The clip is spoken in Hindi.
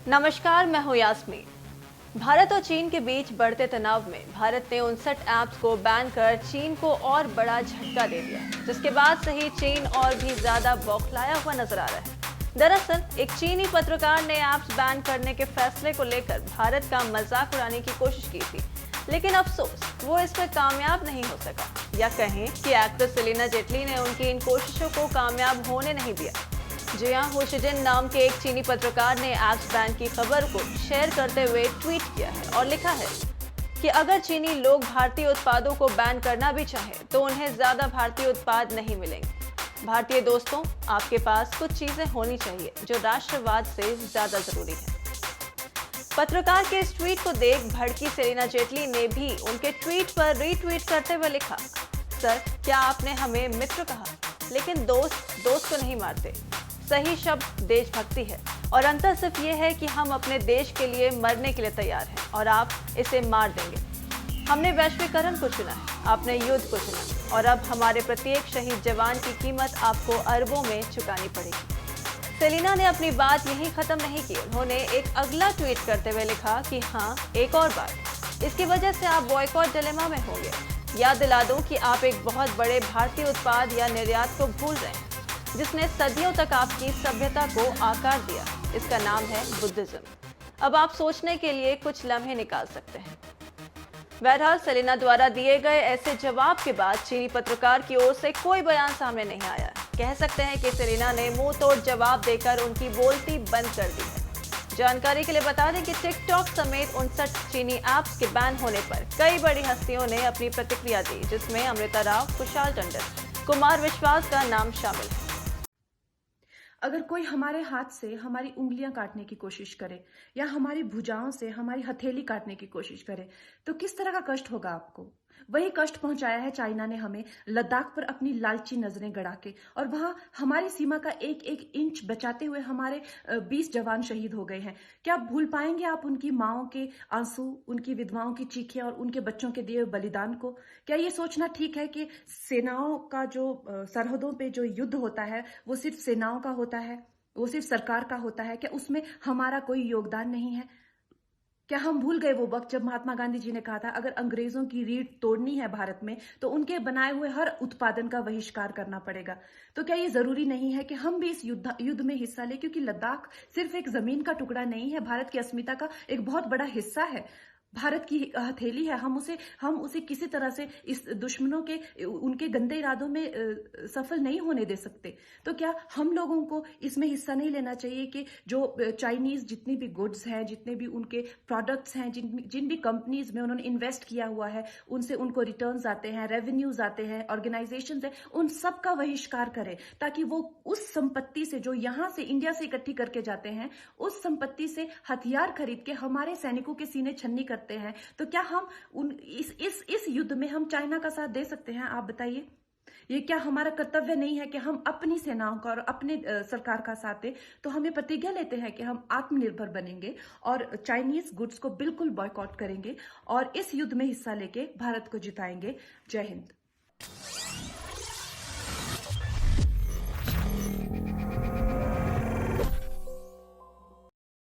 नमस्कार, मैं हूं यास्मीन। भारत और चीन के बीच बढ़ते तनाव में भारत ने 59 ऐप्स को बैन कर चीन को और बड़ा झटका दे दिया, जिसके बाद से ही चीन और भी ज्यादा बौखलाया हुआ नजर आ रहा है। दरअसल एक चीनी पत्रकार ने ऐप्स बैन करने के फैसले को लेकर भारत का मजाक उड़ाने की कोशिश की थी, लेकिन अफसोस वो इसमें कामयाब नहीं हो सका, या कहें कि एक्ट्रेस सेलिना जेटली ने उनकी इन कोशिशों को कामयाब होने नहीं दिया। जिया होशिजिन नाम के एक चीनी पत्रकार ने ऐप्स बैन की खबर को शेयर करते हुए ट्वीट किया है और लिखा है कि अगर चीनी लोग भारतीय उत्पादों को बैन करना भी चाहें तो उन्हें ज्यादा भारतीय उत्पाद नहीं मिलेंगे। भारतीय दोस्तों, आपके पास कुछ चीजें होनी चाहिए जो राष्ट्रवाद से ज्यादा जरूरी है। पत्रकार के इस ट्वीट को देख भड़की सेलिना जेटली ने भी उनके ट्वीट पर रीट्वीट करते हुए लिखा, सर, क्या आपने हमें मित्र कहा, लेकिन दोस्त को नहीं मारते। सही शब्द देशभक्ति है और अंतर सिर्फ ये है कि हम अपने देश के लिए मरने के लिए तैयार हैं और आप इसे मार देंगे। हमने वैश्वीकरण को चुना है, आपने युद्ध को चुना, और अब हमारे प्रत्येक शहीद जवान की कीमत आपको अरबों में चुकानी पड़ेगी। सेलिना ने अपनी बात यहीं खत्म नहीं की। उन्होंने एक अगला ट्वीट करते हुए लिखा कि हाँ, एक और बात, इसकी वजह से आप बॉयकॉट डिलेमा में होंगे। याद दिला दूं कि आप एक बहुत बड़े भारतीय उत्पाद या निर्यात को भूल रहे हैं जिसने सदियों तक आपकी सभ्यता को आकार दिया। इसका नाम है बुद्धिज्म। अब आप सोचने के लिए कुछ लम्हे निकाल सकते हैं। बहरहाल सेलिना द्वारा दिए गए ऐसे जवाब के बाद चीनी पत्रकार की ओर से कोई बयान सामने नहीं आया। कह सकते हैं कि सेलिना ने मुंह तोड़ जवाब देकर उनकी बोलती बंद कर दी है। जानकारी के लिए बता दें कि टिकटॉक समेत 59 चीनी ऐप्स के बैन होने पर कई बड़ी हस्तियों ने अपनी प्रतिक्रिया दी, जिसमें अमृता राव, कुशाल टंडन, कुमार विश्वास का नाम शामिल है। अगर कोई हमारे हाथ से हमारी उंगलियां काटने की कोशिश करे या हमारी भुजाओं से हमारी हथेली काटने की कोशिश करे तो किस तरह का कष्ट होगा आपको। वही कष्ट पहुंचाया है चाइना ने हमें लद्दाख पर अपनी लालची नजरें गड़ा के, और वहां हमारी सीमा का एक एक इंच बचाते हुए हमारे 20 जवान शहीद हो गए हैं। क्या भूल पाएंगे आप उनकी माओं के आंसू, उनकी विधवाओं की चीखें और उनके बच्चों के दिए बलिदान को? क्या ये सोचना ठीक है कि सेनाओं का जो सरहदों पे जो युद्ध होता है वो सिर्फ सेनाओं का होता है, वो सिर्फ सरकार का होता है? क्या उसमें हमारा कोई योगदान नहीं है? क्या हम भूल गए वो वक्त जब महात्मा गांधी जी ने कहा था अगर अंग्रेजों की रीढ़ तोड़नी है भारत में तो उनके बनाए हुए हर उत्पादन का बहिष्कार करना पड़ेगा? तो क्या ये जरूरी नहीं है कि हम भी इस युद्ध में हिस्सा लें, क्योंकि लद्दाख सिर्फ एक जमीन का टुकड़ा नहीं है, भारत की अस्मिता का एक बहुत बड़ा हिस्सा है, भारत की हथेली है। हम उसे किसी तरह से इस दुश्मनों के उनके गंदे इरादों में सफल नहीं होने दे सकते। तो क्या हम लोगों को इसमें हिस्सा नहीं लेना चाहिए कि जो चाइनीज जितनी भी गुड्स हैं, जितने भी उनके प्रोडक्ट्स हैं, जिन भी कंपनीज में उन्होंने इन्वेस्ट किया हुआ है, उनसे उनको रिटर्न्स आते हैं, रेवेन्यूज आते हैं, ऑर्गेनाइजेशंस हैं, उन सब का बहिष्कार करें, ताकि वो उस संपत्ति से जो यहां से इंडिया से इकट्ठी करके जाते हैं, उस संपत्ति से हथियार खरीद के हमारे सैनिकों के सीने छन्नी करते हैं। तो क्या हम इस युद्ध में हम चाइना का साथ दे सकते हैं? आप बताइए। ये क्या हमारा कर्तव्य नहीं है कि हम अपनी सेनाओं का और अपने सरकार का साथ दें? तो हमें प्रतिज्ञा लेते हैं कि हम आत्मनिर्भर बनेंगे और चाइनीज गुड्स को बिल्कुल बॉयकॉट करेंगे और इस युद्ध में हिस्सा लेके भारत को जिताएंगे। जय हिंद।